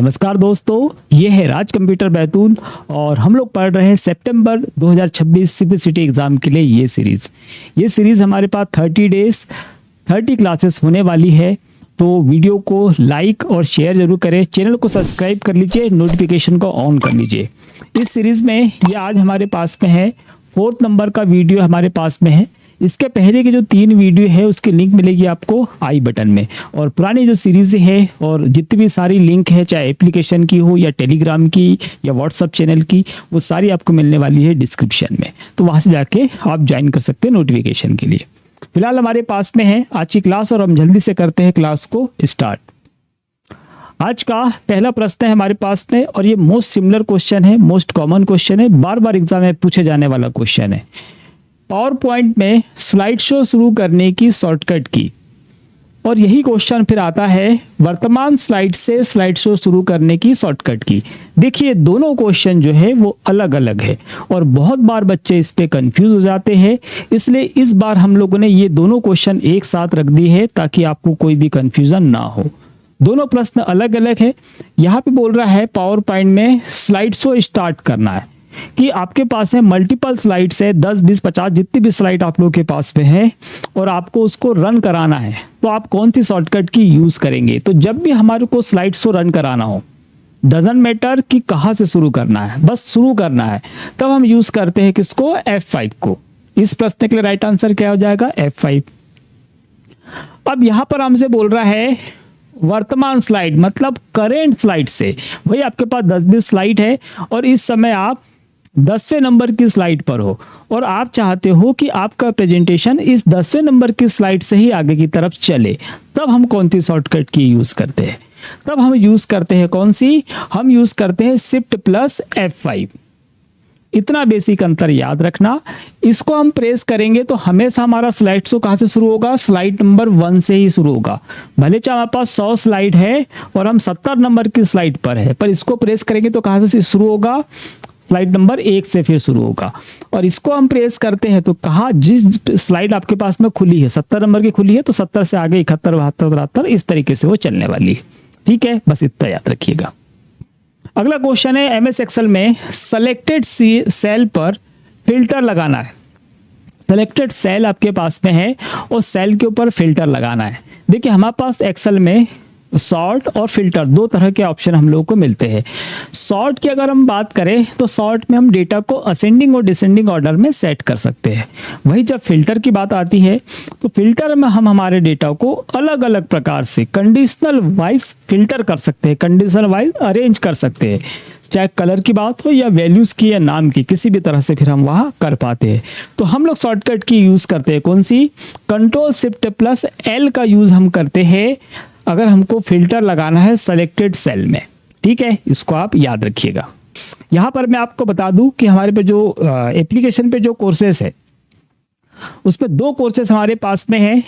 नमस्कार दोस्तों, ये है राज कंप्यूटर बैतूल और हम लोग पढ़ रहे हैं सितंबर 2026 सीबीएसई एग्जाम के लिए ये सीरीज हमारे पास 30 डेज 30 क्लासेस होने वाली है। तो वीडियो को लाइक और शेयर जरूर करें, चैनल को सब्सक्राइब कर लीजिए, नोटिफिकेशन को ऑन कर लीजिए। इस सीरीज में ये आज हमारे पास में है 4th नंबर का वीडियो हमारे पास में है। इसके पहले के जो 3 वीडियो है उसकी लिंक मिलेगी आपको आई बटन में, और पुरानी जो सीरीज है और जितनी भी सारी लिंक है, चाहे एप्लीकेशन की हो या टेलीग्राम की या व्हाट्सएप चैनल की, वो सारी आपको मिलने वाली है डिस्क्रिप्शन में। तो वहां से जाके आप ज्वाइन कर सकते हैं नोटिफिकेशन के लिए। फिलहाल हमारे पास में है आज की क्लास और हम जल्दी से करते हैं क्लास को स्टार्ट। आज का पहला प्रश्न है हमारे पास में और ये मोस्ट सिमिलर क्वेश्चन है, मोस्ट कॉमन क्वेश्चन है, बार बार एग्जाम में पूछे जाने वाला क्वेश्चन है। पावर पॉइंट में स्लाइड शो शुरू करने की शॉर्टकट की, और यही क्वेश्चन फिर आता है वर्तमान स्लाइड से स्लाइड शो शुरू करने की शॉर्टकट की। देखिए दोनों क्वेश्चन जो है वो अलग अलग है और बहुत बार बच्चे इस पे कंफ्यूज हो जाते हैं, इसलिए इस बार हम लोगों ने ये दोनों क्वेश्चन एक साथ रख दी है ताकि आपको कोई भी कंफ्यूजन ना हो। दोनों प्रश्न अलग अलग है। यहाँ पे बोल रहा है पावर पॉइंट में स्लाइड शो स्टार्ट करना है कि आपके पास है मल्टीपल स्लाइड्स है, 10 20 50 जितनी भी स्लाइड आप लोगों के पास में है और आपको उसको रन कराना है, तो आप कौन सी शॉर्टकट की यूज करेंगे। तो जब भी हमारे को स्लाइड शो रन कराना हो, डजंट मैटर कि कहाँ से शुरू करना है, बस शुरू करना है, तब हम यूज करते हैं किसको, F5 को। इस प्रश्न के लिए राइट आंसर क्या हो जाएगा, F5। अब यहां पर हमसे बोल रहा है वर्तमान स्लाइड मतलब करेंट स्लाइड से, वही आपके पास 10-20 स्लाइड है और इस समय आप 10वें नंबर की स्लाइड पर हो और आप चाहते हो कि आपका प्रेजेंटेशन इस 10वें नंबर की स्लाइड से ही आगे की तरफ चले, तब हम कौन सी शॉर्टकट की यूज करते हैं। तब हम यूज करते हैं कौन सी, हम यूज करते हैं शिफ्ट प्लस F5। इतना बेसिक अंतर याद रखना। इसको हम प्रेस करेंगे तो हमेशा हमारा स्लाइड शो कहां से शुरू होगा, स्लाइड नंबर 1 से ही शुरू होगा। भले चाहे हमारे पास 100 स्लाइड है और हम 70 नंबर की स्लाइड पर है, पर इसको प्रेस करेंगे तो कहां से शुरू होगा, स्लाइड नंबर 1 से फिर शुरू होगा। और इसको हम प्रेस करते हैं तो कहा जिस स्लाइड आपके पास में खुली है, 70 नंबर की खुली है, तो 70 से आगे 71 72 73 इस तरीके से वो चलने वाली है। ठीक है, बस इतना याद रखिएगा। अगला क्वेश्चन है MS एक्सेल में सेलेक्टेड सेल पर फिल्टर लगाना है। सेलेक्टेड सेल आपके पास में है और सेल के ऊपर फिल्टर लगाना है। देखिए हमारे पास एक्सेल में सॉर्ट और फिल्टर 2 तरह के ऑप्शन हम लोगों को मिलते हैं। सॉर्ट की अगर हम बात करें तो सॉर्ट में हम डेटा को असेंडिंग और डिसेंडिंग ऑर्डर में सेट कर सकते हैं। वही जब फिल्टर की बात आती है तो फिल्टर में हम हमारे डेटा को अलग अलग प्रकार से कंडीशनल वाइज फिल्टर कर सकते हैं, कंडीशनल वाइज अरेंज कर सकते हैं, चाहे कलर की बात हो या वैल्यूज की या नाम की, किसी भी तरह से फिर हम वहां कर पाते हैं। तो हम लोग शॉर्टकट की यूज करते हैं कौन सी, कंट्रोल शिफ्ट प्लस L का यूज हम करते हैं अगर हमको फिल्टर लगाना है सेलेक्टेड सेल में। ठीक है, इसको आप याद रखिएगा। यहां पर मैं आपको बता दूं कि हमारे पे जो एप्लीकेशन पे जो कोर्सेस है उसमें 2 कोर्सेस हमारे पास में है।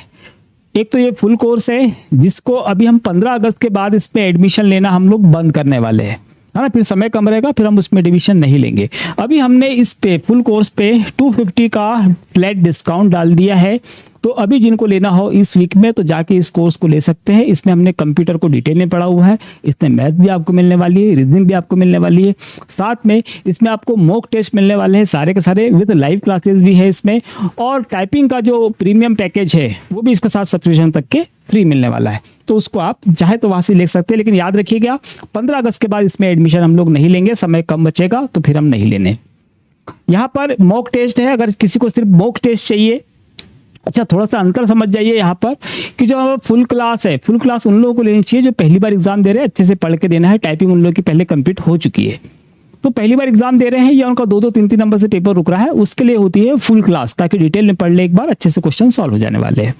एक तो ये फुल कोर्स है जिसको अभी हम 15 अगस्त के बाद इस पे एडमिशन लेना हम लोग बंद करने वाले हैं, है ना, फिर समय कम रहेगा, फिर हम उसमें एडमिशन नहीं लेंगे। अभी हमने इस पे फुल कोर्स पे 250 का फ्लैट डिस्काउंट डाल दिया है। तो अभी जिनको लेना हो इस वीक में तो जाके इस कोर्स को ले सकते हैं। इसमें हमने कंप्यूटर को डिटेल में पढ़ा हुआ है, इसमें मैथ भी आपको मिलने वाली है, रीजनिंग भी आपको मिलने वाली है, साथ में इसमें आपको मॉक टेस्ट मिलने वाले हैं सारे के सारे, विद लाइव क्लासेस भी है इसमें, और टाइपिंग का जो प्रीमियम पैकेज है वो भी इसके साथ सब्सक्रिप्शन तक के फ्री मिलने वाला है। तो उसको आप चाहे तो वहां से ले सकते हैं, लेकिन याद रखिएगा 15 अगस्त के बाद इसमें एडमिशन हम लोग नहीं लेंगे, समय कम बचेगा तो फिर हम नहीं लेने। यहाँ पर मॉक टेस्ट है, अगर किसी को सिर्फ मॉक टेस्ट चाहिए, अच्छा थोड़ा सा अंतर समझ जाइए यहाँ पर कि जो फुल क्लास है, फुल क्लास उन लोगों को लेनी चाहिए जो पहली बार एग्जाम दे रहे हैं, अच्छे से पढ़ के देना है। टाइपिंग उन लोगों की पहले कंप्लीट हो चुकी है, तो पहली बार एग्जाम दे रहे हैं या उनका 2-2 3-3 नंबर से पेपर रुक रहा है, उसके लिए होती है फुल क्लास, ताकि डिटेल में पढ़ ले, एक बार अच्छे से क्वेश्चन सॉल्व हो जाने वाले हैं।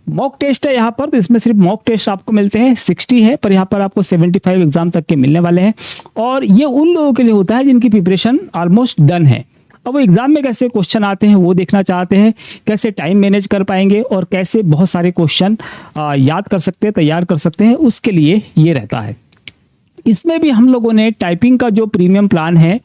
मॉक टेस्ट है यहाँ पर, तो इसमें सिर्फ मॉक टेस्ट आपको मिलते हैं 60 है, पर यहाँ पर आपको 75 एग्जाम तक के मिलने वाले हैं। और ये उन लोगों के लिए होता है जिनकी प्रिपरेशन ऑलमोस्ट डन है। अब वो एग्जाम में कैसे क्वेश्चन आते हैं वो देखना चाहते हैं, कैसे टाइम मैनेज कर पाएंगे और कैसे बहुत सारे क्वेश्चन याद कर सकते हैं, तैयार कर सकते हैं, उसके लिए ये रहता है। इसमें भी हम लोगों ने टाइपिंग का जो प्रीमियम प्लान है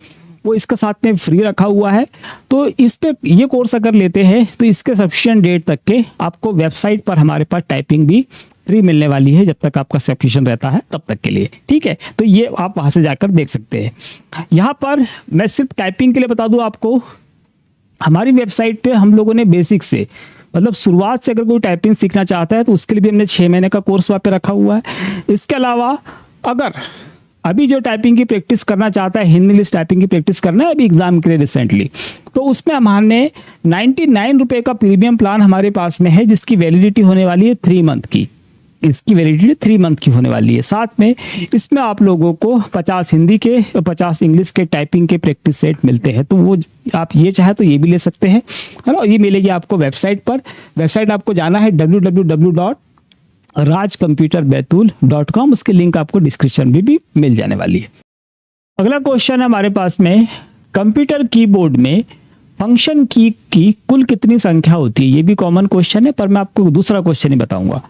वो इसके साथ में फ्री रखा हुआ है। तो इस पे ये कोर्स अगर लेते हैं तो इसके सफिशिएंट डेट तक के आपको वेबसाइट पर हमारे पास टाइपिंग भी फ्री मिलने वाली है, जब तक आपका सब्सक्रिप्शन रहता है तब तक के लिए, ठीक है। तो ये आप वहाँ से जाकर देख सकते हैं। यहाँ पर मैं सिर्फ टाइपिंग के लिए बता दूँ आपको, हमारी वेबसाइट पे हम लोगों ने बेसिक से मतलब शुरुआत से अगर कोई टाइपिंग सीखना चाहता है तो उसके लिए भी हमने 6 महीने का कोर्स वहाँ पे रखा हुआ है। इसके अलावा अगर अभी जो टाइपिंग की प्रैक्टिस करना चाहता है, हिंदी इंग्लिश टाइपिंग की प्रैक्टिस करना है अभी एग्जाम के लिए रिसेंटली, तो उसमें हमने 99 रुपये का प्रीमियम प्लान हमारे पास में है, जिसकी वैलिडिटी होने वाली है 3 मंथ की। इसकी वैलिडिटी 3 मंथ की होने वाली है। साथ में इसमें आप लोगों को 50 हिंदी के और 50 इंग्लिश के टाइपिंग के प्रैक्टिस सेट मिलते हैं। तो वो आप ये चाहे तो ये भी ले सकते हैं, है ना। ये मिलेगी आपको वेबसाइट पर। वेबसाइट आपको जाना है www.rajcomputerbaitul.com। उसकी लिंक आपको डिस्क्रिप्शन में भी मिल जाने वाली है। अगला क्वेश्चन है हमारे पास में, कंप्यूटर कीबोर्ड में फंक्शन की कुल कितनी संख्या होती है। ये भी कॉमन क्वेश्चन है, पर मैं आपको दूसरा क्वेश्चन ही बताऊंगा।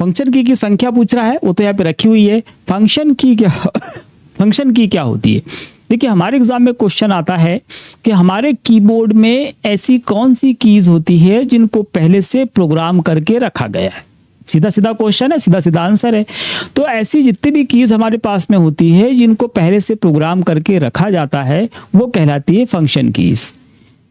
फंक्शन की संख्या पूछ रहा है, वो तो यहाँ पे रखी हुई है। फंक्शन की क्या होती है। देखिए हमारे एग्जाम में क्वेश्चन आता है कि हमारे कीबोर्ड में ऐसी कौन सी कीज होती है जिनको पहले से प्रोग्राम करके रखा गया है। सीधा सीधा क्वेश्चन है, सीधा सीधा आंसर है। तो ऐसी जितनी भी कीज हमारे पास में होती है जिनको पहले से प्रोग्राम करके रखा जाता है, वो कहलाती है फंक्शन कीज।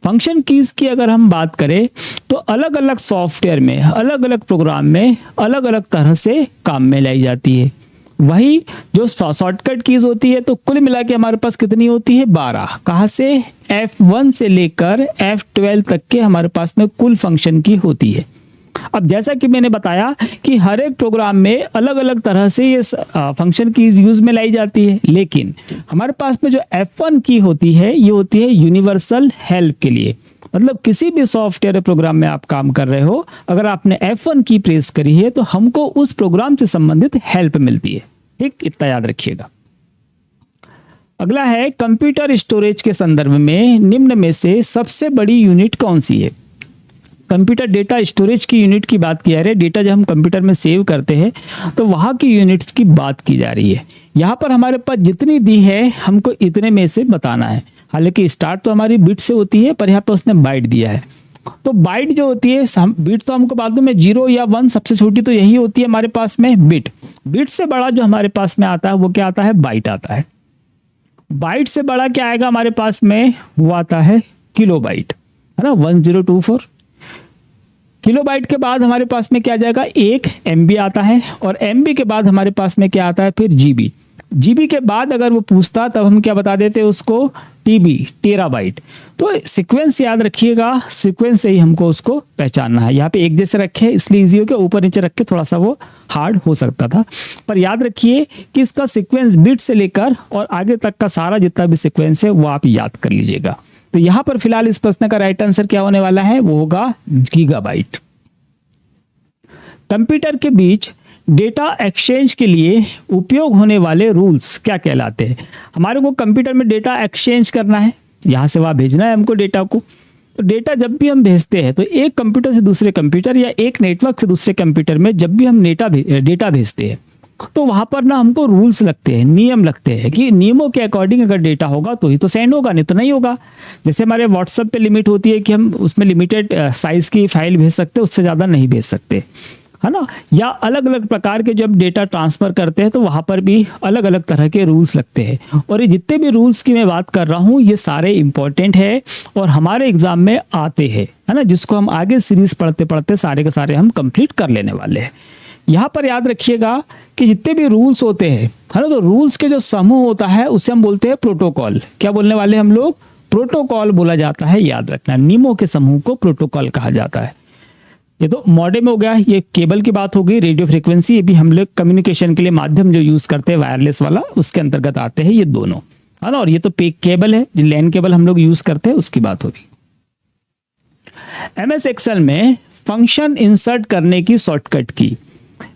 फंक्शन कीज की अगर हम बात करें तो अलग अलग सॉफ्टवेयर में, अलग अलग प्रोग्राम में अलग अलग तरह से काम में लाई जाती है। वही जो शॉर्टकट कीज होती है तो कुल मिला के हमारे पास कितनी होती है, 12। कहाँ से, F1 से लेकर F12 तक के हमारे पास में कुल फंक्शन की होती है। अब जैसा कि मैंने बताया कि हर एक प्रोग्राम में अलग अलग तरह से ये फंक्शन कीज यूज में लाई जाती है, लेकिन हमारे पास में जो F1 की होती है ये होती है यूनिवर्सल हेल्प के लिए। मतलब किसी भी सॉफ्टवेयर प्रोग्राम में आप काम कर रहे हो, अगर आपने F1 की प्रेस करी है तो हमको उस प्रोग्राम से संबंधित हेल्प मिलती है। ठीक, इतना याद रखिएगा। अगला है, कंप्यूटर स्टोरेज के संदर्भ में निम्न में से सबसे बड़ी यूनिट कौन सी है। कंप्यूटर डेटा स्टोरेज की यूनिट की बात की जा रही है। डेटा जब हम कंप्यूटर में सेव करते हैं तो वहाँ की यूनिट्स की बात की जा रही है। यहाँ पर हमारे पास जितनी दी है हमको इतने में से बताना है। हालांकि स्टार्ट तो हमारी बिट से होती है, पर यहाँ पर उसने बाइट दिया है। तो बाइट जो होती है, बिट तो हमको मालूम में 0 या 1 सबसे छोटी तो यही होती है हमारे पास में बिट। बिट से बड़ा जो हमारे पास में आता है वो क्या आता है, बाइट आता है। बाइट से बड़ा क्या आएगा हमारे पास में, वो आता है किलो बाइट, है ना, 1024। किलो बाइट के बाद हमारे पास में क्या आ जाएगा, 1 MB आता है। और MB के बाद हमारे पास में क्या आता है, फिर GB। GB के बाद अगर वो पूछता तब हम क्या बता देते उसको, TB, टेराबाइट। तो सीक्वेंस याद रखिएगा, सीक्वेंस से ही हमको उसको पहचानना है। यहाँ पे एक जैसे रखे इसलिए इजी हो गया, ऊपर नीचे रख के थोड़ा सा वो हार्ड हो सकता था। पर याद रखिए कि इसका सीक्वेंस बिट से लेकर और आगे तक का सारा जितना भी सीक्वेंस है वो आप याद कर लीजिएगा। तो यहाँ पर फिलहाल इस प्रश्न का राइट आंसर क्या होने वाला है, वो होगा गीगाबाइट। कंप्यूटर के बीच डेटा एक्सचेंज के लिए उपयोग होने वाले रूल्स क्या कहलाते हैं। हमारे को कंप्यूटर में डेटा एक्सचेंज करना है, यहाँ से वहाँ भेजना है हमको डेटा को। तो डेटा जब भी हम भेजते हैं तो एक कंप्यूटर से दूसरे कंप्यूटर या एक नेटवर्क से दूसरे कंप्यूटर में जब भी हम डेटा भेजते हैं तो वहाँ पर ना हमको रूल्स लगते हैं, नियम लगते हैं कि नियमों के अकॉर्डिंग अगर डेटा होगा तो ही तो सेंड होगा, नहीं तो नहीं होगा। जैसे हमारे व्हाट्सएप पे लिमिट होती है कि हम उसमें लिमिटेड साइज की फाइल भेज सकते हैं, उससे ज़्यादा नहीं भेज सकते, है ना। या अलग अलग प्रकार के जब डेटा ट्रांसफर करते हैं तो वहाँ पर भी अलग अलग तरह के रूल्स लगते हैं। और ये जितने भी रूल्स की मैं बात कर रहा हूँ ये सारे इंपॉर्टेंट है और हमारे एग्जाम में आते हैं, है ना, जिसको हम आगे सीरीज पढ़ते पढ़ते सारे के सारे हम कंप्लीट कर लेने वाले हैं। यहाँ पर याद रखिएगा कि जितने भी रूल्स होते हैं, है ना, तो रूल्स के जो समूह होता है उसे हम बोलते हैं प्रोटोकॉल। क्या बोलने वाले हम लोग, प्रोटोकॉल बोला जाता है, याद रखना। नियमों के समूह को प्रोटोकॉल कहा जाता है। ये तो मॉडेम हो गया, ये केबल की बात हो गई, रेडियो फ्रीक्वेंसी, ये भी हम लोग कम्युनिकेशन के लिए माध्यम जो यूज करते हैं वायरलेस वाला, उसके अंतर्गत आते हैं ये दोनों, है ना। और ये तो केबल है, जो लैन केबल हम लोग यूज करते हैं उसकी बात होगी। MS एक्सेल में फंक्शन इंसर्ट करने की शॉर्टकट की।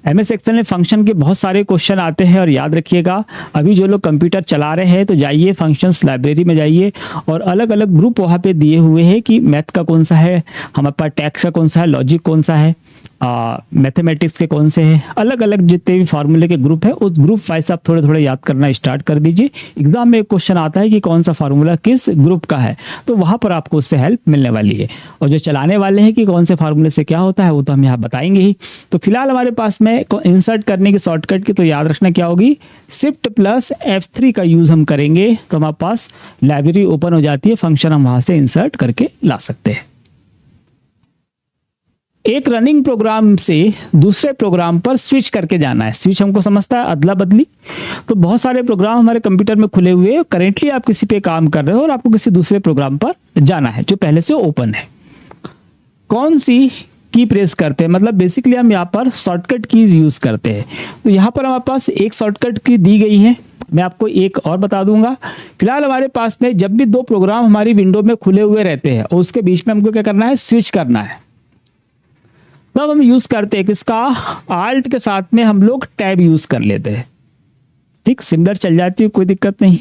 MS एक्सेल में फंक्शन के बहुत सारे क्वेश्चन आते हैं और याद रखिएगा अभी जो लोग कंप्यूटर चला रहे हैं तो जाइए फंक्शंस लाइब्रेरी में जाइए और अलग अलग ग्रुप वहाँ पे दिए हुए हैं कि मैथ का कौन सा है, हमारे पास टैक्स का कौन सा है, लॉजिक कौन सा है। मैथमेटिक्स के कौन से हैं, अलग अलग जितने भी फार्मूले के ग्रुप है उस ग्रुप वाइज आप थोड़े थोड़े याद करना स्टार्ट कर दीजिए। एग्जाम में एक क्वेश्चन आता है कि कौन सा फार्मूला किस ग्रुप का है, तो वहां पर आपको उससे हेल्प मिलने वाली है। और जो चलाने वाले हैं कि कौन से फार्मूले से क्या होता है वो तो हम यहाँ बताएंगे ही। तो फिलहाल हमारे पास में इंसर्ट करने की शॉर्टकट की तो याद रखना क्या होगी, शिफ्ट प्लस F3 का यूज हम करेंगे तो हमारे पास लाइब्रेरी ओपन हो जाती है, फंक्शन हम वहां से इंसर्ट करके ला सकते हैं। एक रनिंग प्रोग्राम से दूसरे प्रोग्राम पर स्विच करके जाना है। स्विच हमको समझता है अदला बदली। तो बहुत सारे प्रोग्राम हमारे कंप्यूटर में खुले हुए हैं, करेंटली आप किसी पे काम कर रहे हो और आपको किसी दूसरे प्रोग्राम पर जाना है जो पहले से ओपन है। कौन सी की प्रेस करते हैं, मतलब बेसिकली हम यहाँ पर शॉर्टकट कीज यूज करते हैं। तो यहाँ पर हमारे पास एक शॉर्टकट की दी गई है, मैं आपको एक और बता दूंगा। फिलहाल हमारे पास में जब भी दो प्रोग्राम हमारी विंडो में खुले हुए रहते हैं और उसके बीच में हमको क्या करना है, स्विच करना है, तब हम यूज करते हैं किसका, आल्ट के साथ में हम लोग टैब यूज कर लेते हैं। ठीक, सिमिलर चल जाती है, कोई दिक्कत नहीं।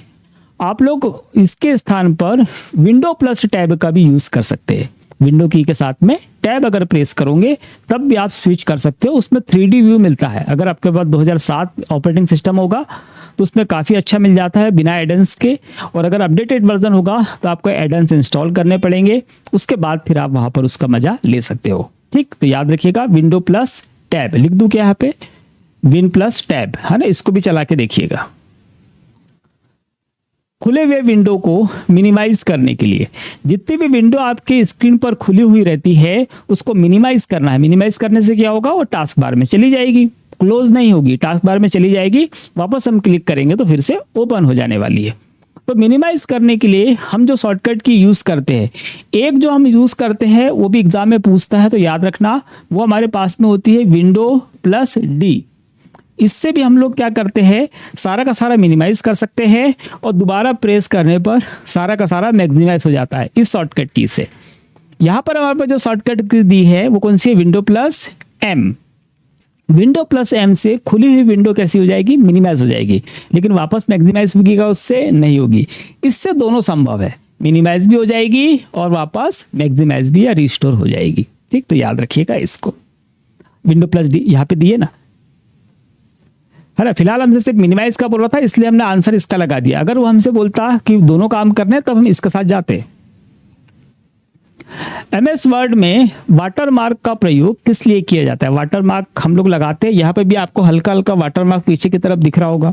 आप लोग इसके स्थान पर विंडो प्लस टैब का भी यूज कर सकते हैं। विंडो की के साथ में टैब अगर प्रेस करोगे तब भी आप स्विच कर सकते हो। उसमें 3D व्यू मिलता है। अगर आपके पास 2007 ऑपरेटिंग सिस्टम होगा तो उसमें काफ़ी अच्छा मिल जाता है बिना एडेंस के। और अगर अपडेटेड वर्जन होगा तो आपको एडेंस इंस्टॉल करने पड़ेंगे, उसके बाद फिर आप वहां पर उसका मजा ले सकते हो। ठीक, तो याद रखिएगा विंडो प्लस टैब लिख दूं क्या यहाँ पे, विन प्लस टैब है ना, इसको भी चला के देखिएगा। खुले हुए विंडो को मिनिमाइज करने के लिए जितनी भी विंडो आपके स्क्रीन पर खुली हुई रहती है उसको मिनिमाइज करना है। मिनिमाइज करने से क्या होगा, वो टास्क बार में चली जाएगी, क्लोज नहीं होगी, टास्क बार में चली जाएगी। वापस हम क्लिक करेंगे तो फिर से ओपन हो जाने वाली है। तो मिनिमाइज करने के लिए हम जो शॉर्टकट की यूज करते हैं, एक जो हम यूज करते हैं वो भी एग्जाम में पूछता है, तो याद रखना वो हमारे पास में होती है विंडो प्लस डी। इससे भी हम लोग क्या करते हैं, सारा का सारा मिनिमाइज कर सकते हैं और दोबारा प्रेस करने पर सारा का सारा मैक्सिमाइज हो जाता है इस शॉर्टकट की से। यहाँ पर हमारे पास जो शॉर्टकट की दी है वो कौन सी है, window plus M. Window plus M से खुली हुई विंडो कैसी हो जाएगी, मिनिमाइज हो जाएगी, लेकिन वापस मैक्सिमाइज होगी उससे नहीं होगी। इससे दोनों संभव है, मिनिमाइज भी हो जाएगी और वापस मैक्सिमाइज भी या रिस्टोर हो जाएगी। ठीक, तो याद रखिएगा इसको, विंडो प्लस डी यहाँ पे दिए ना, है ना। फिलहाल हमसे सिर्फ मिनिमाइज का बोल रहा था इसलिए हमने आंसर इसका लगा दिया। अगर वो हमसे बोलता कि दोनों काम करने हैं तब हम इसके साथ जाते। MS वर्ड में वाटरमार्क का प्रयोग किस लिए किया जाता है। वाटरमार्क हम लोग लगाते हैं, यहाँ पे भी आपको हल्का हल्का वाटरमार्क पीछे की तरफ दिख रहा होगा।